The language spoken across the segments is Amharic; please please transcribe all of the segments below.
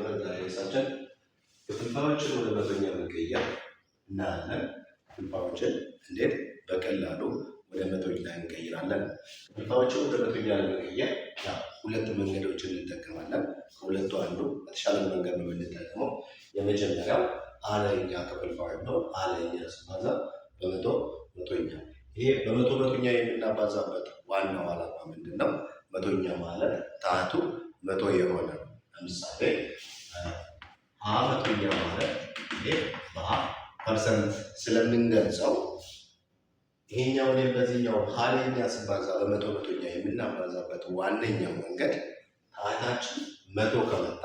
ትምህርት ርዕሳችን ክፍልፋዮችን ወደ መቶኛ መቀየር እናያለን። ክፍልፋዮችን እንዴት በቀላሉ ወደ መቶኛ እንቀይራለን። ክፍልፋዮችን ወደ መቶኛ ለመቀየር ሁለት መንገዶችን እንጠቀማለን። ከሁለቱ አንዱ በተሻለ መንገድ ነው የምንጠቀመው። የመጀመሪያው አለኛ ክፍልፋይ ነው። አለኛ ሲባዛ በመቶ መቶኛ። ይሄ በመቶ መቶኛ የምናባዛበት ዋናው ዓላማ ምንድን ነው? መቶኛ ማለት ታቱ መቶ የሆነ ነው። ለምሳሌ መቶኛ ማለት ይሄ በፐርሰንት ስለምንገልጸው ይሄኛው ላይ በዚህኛው ሀለኛ ሲባዛ በመቶ መቶኛ የምናባዛበት ዋነኛው መንገድ ታታችን መቶ ከመጣ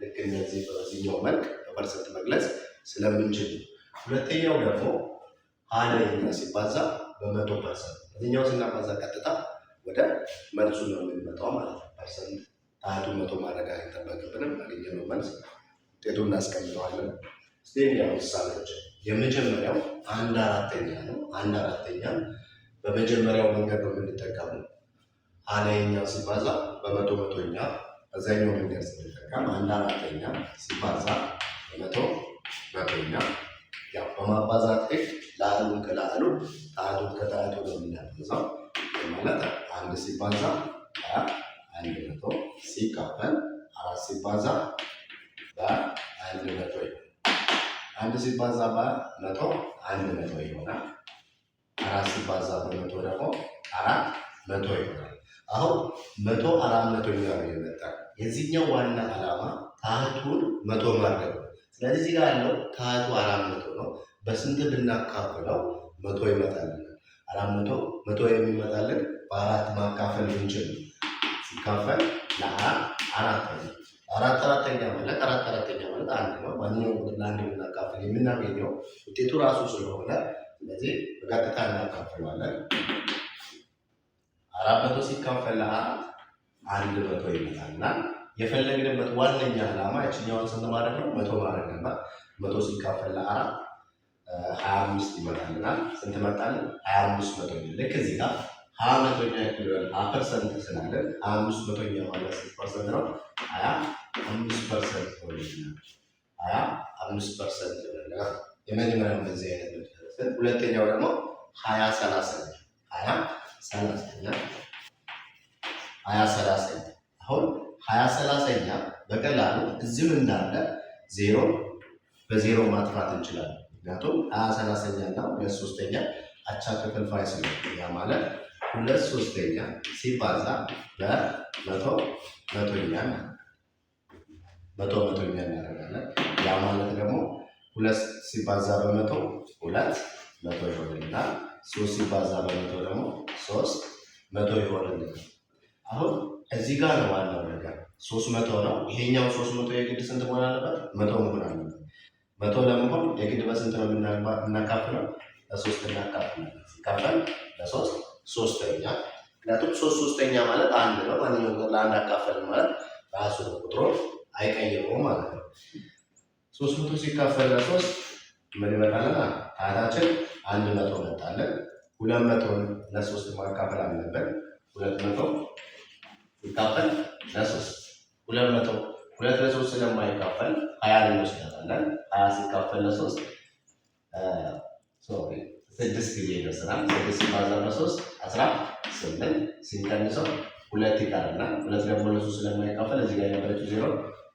ልክ እነዚህ በዚህኛው መልክ በፐርሰንት መግለጽ ስለምንችል። ሁለተኛው ደግሞ ሀለኛ ሲባዛ በመቶ ፐርሰንት በዚህኛው ስናባዛ ቀጥታ ወደ መልሱ ነው የምንመጣው ማለት ነው። ፐርሰንት ታቱ መቶ ማድረግ አይጠበቅብንም። ያገኘነው መልስ ውጤቱን እናስቀምጠዋለን። ስቴዲያም ምሳሌዎች የመጀመሪያው 1/4 ነው። 1/4 በመጀመሪያው መንገድ ነው የምንጠቀመው። ሀለኛ ሲባዛ በመቶ መቶኛ በዛኛው መንገድ ስንጠቀም 1/4 ሲባዛ በመቶ መቶኛ። ያው በማባዛት ህግ ላዕሉን ከላዕሉ ታቱን ከታቱ ነው የምናባዛው። ማለት 1 ሲባዛ 100 ሲካፈል 4 ሲባዛ በ100 1 ሲባዛ በ100 100 ይሆናል። 4 ሲባዛ በ100 ደግሞ 400 ይሆናል። አሁን 100 400ኛ ነው የመጣ። የዚህኛው ዋና ዓላማ ታቱን 100 ማድረግ ነው። ስለዚህ እዚህ ጋር ያለው ታቱ 400 ነው። በስንት ብናካፍለው 100 ይመጣልን? 400 100 የሚመጣልን በአራት ማካፈል ብንችል ሲካፈል ለአራት ነው። 4/4 ማለት 4/4 ማለት 1 ነው። ማንኛውም ቁጥር ለአንድ ብናካፍል የምናገኘው ውጤቱ ራሱ ስለሆነ ስለዚህ በቀጥታ እናካፍለዋለን። 400 ሲካፈል ለ4 100 ይመጣልና የፈለግንበት ዋነኛ ዓላማ ያችኛውን ስንት ማድረግ ነው? 100 ማድረግ ነበር። 100 ሲካፈል ለ4 25 ይመጣልናል። ስንት መጣልን? 25 መቶኛ። ልክ እዚህ ጋር 20 መቶኛ ይክላል ፐርሰንት ስላለን 25 መቶኛ ማለት ስንት ፐርሰንት ነው? 25% ነው። 25% ነው። የመጀመሪያው በዚህ አይነት ነው። ሁለተኛው ደግሞ 20 30 አሁን 20 30ኛ በቀላሉ እዚሁ እንዳለ ዜሮ በዜሮ ማጥፋት እንችላለን። ምክንያቱም 20 30ኛ እና 2/3 አቻ ክፍልፋይ ስለሆነ ያ ማለት 2/3 ሲባዛ በመቶ መቶኛ እናደርጋለን። ያ ማለት ደግሞ 2 ሲባዛ በመቶ 200 ይሆንልናል። 3 ሲባዛ በመቶ ደግሞ 300 ይሆንልናል። አሁን እዚህ ጋር ነው ዋናው ነገር 300 ነው። ይሄኛው 300 የግድ ስንት መሆን አለበት? 100 መሆን አለበት። 100 ለመሆን የግድ በስንት ነው እናካፍለው? ለ3 እናካፍላለን። ሲካፈል ለ3 3ኛ። ምክንያቱም 3/3 ማለት 1 ነው። ማንኛውም ነገር ለአንድ አካፈልን ማለት ራሱ ነው፣ ቁጥሩ አይቀይረውም ማለት ነው። 300 ሲካፈል ለ3 ምን ይመጣልናል? ታታችን 100 መጣለን። 200ን ለ3 ማካፈል አለብን። 200 ሲካፈል ለ3 200 2 ለ3 ስለማይካፈል 20 እንወስዳለን። 20 ሲካፈል ለ3 6 ጊዜ ይደርሰናል። 6 ሲባዛ በ3 18 ሲንቀንሰው 2 ይቀርናል። 2 ደግሞ ለ3 ስለማይካፈል እዚህ ጋር የነበረችው ዜሮ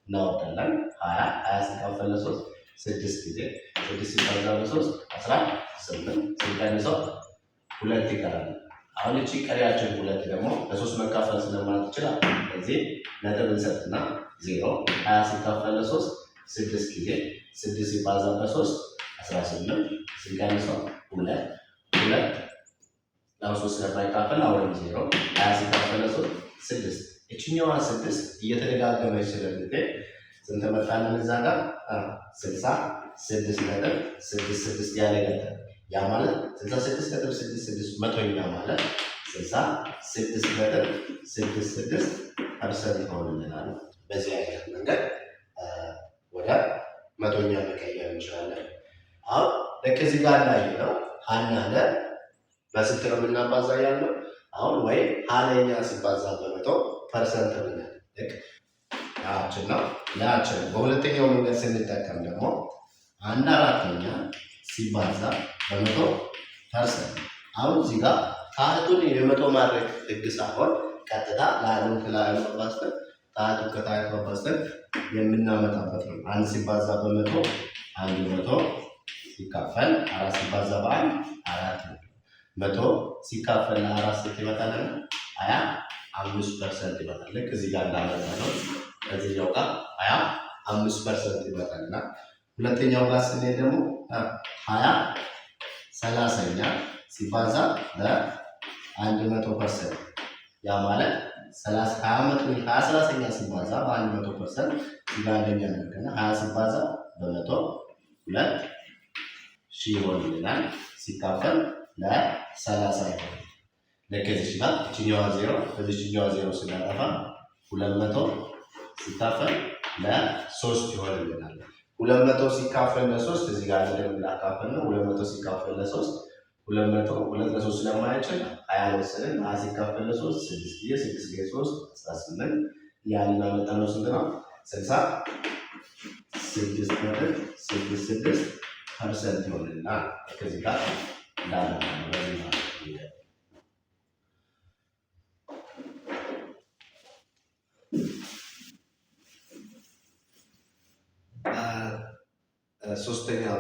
እናወጣለን። 20 ሲካፈል ለ3 6 ጊዜ 6 ሲባዛ በ3 18 ሲንቀንሰው 2 ይቀራል። አሁን እቺ ቀሪያችን 2 ደግሞ ለ3 መካፈል ስለማትችል እዚህ ነጥብ እንሰጥና 0 20 ሲካፈል ለ3 6 ጊዜ 6 ሲባዛ በ3 18 ሲንቀንሰው 2 ለ3 ስለማይካፈል አሁንም 0 20 ሲካፈል ለ3 6 እቺኛዋ 6 እየተደጋገመች ስለምትሄድ ስንት መጣልን? እዛ ጋር 66.66 ያለገጠ ያ ማለት 66.66 መቶኛ ማለት 66.66% ይሆንልናል። በዚህ አይነት መንገድ ወደ መቶኛ መቀየር እንችላለን። አሁን ልክ እዚህ ጋር ላይ ነው ሀና በስንት ነው የምናባዛ ያለው? አሁን ወይ ሀለኛ ሲባዛ በመቶ ፐርሰንት ብለን ልክ ለአችን ነው ለአችን። በሁለተኛው መንገድ ስንጠቀም ደግሞ 1/4 ሲባዛ በ100%። አሁን እዚህ ጋር ታህቱን የመቶ ማድረግ ህግ ሳይሆን ቀጥታ ለአሉን ከላሉ ማባስተን ታህቱን ከታህቱ ማባስተን የምናመጣበት ነው። 1 ሲባዛ በ100 100 ሲካፈል 4 ሲባዛ በ1 4 ነው። 100 ሲካፈል ለ4 ስንት ይመጣል? 25% ይመጣል። ልክ እዚህ ጋር እንዳመጣ ነው። ከዚህኛው ጋር 25% ይመጣልና ሁለተኛው ጋር ስንሄድ ደግሞ 20 30ኛ ሲባዛ በ100%። ያ ማለት 20 ሲባዛ በ100% እዚህ ጋር አንደኛ ነገርና 20 ሲባዛ በ100 2,000 ይሆንልናል። ሲካፈል ለ30 ይሆናል። ልክ እዚህ ጋር እችኛዋ 0 ከዚህኛዋ 0 ስናጠፋ 200 ሲካፈል ለ3 ይሆንልናል። 200 ሲካፈል ለ3 እዚህ ጋር እንደምን ላካፈል ነው። 200 ሲካፈል ለ3 200 2 ለ3 ስለማይችል 20 ወሰድን። 20 ሲካፈል ለ3 6 ጊዜ 6 ጊዜ 3 18 ያልና መጣነው ስንት ነው? 66.66% ይሆንልናል። ከዚህ ጋር እንዳለ ነው። ሶስተኛው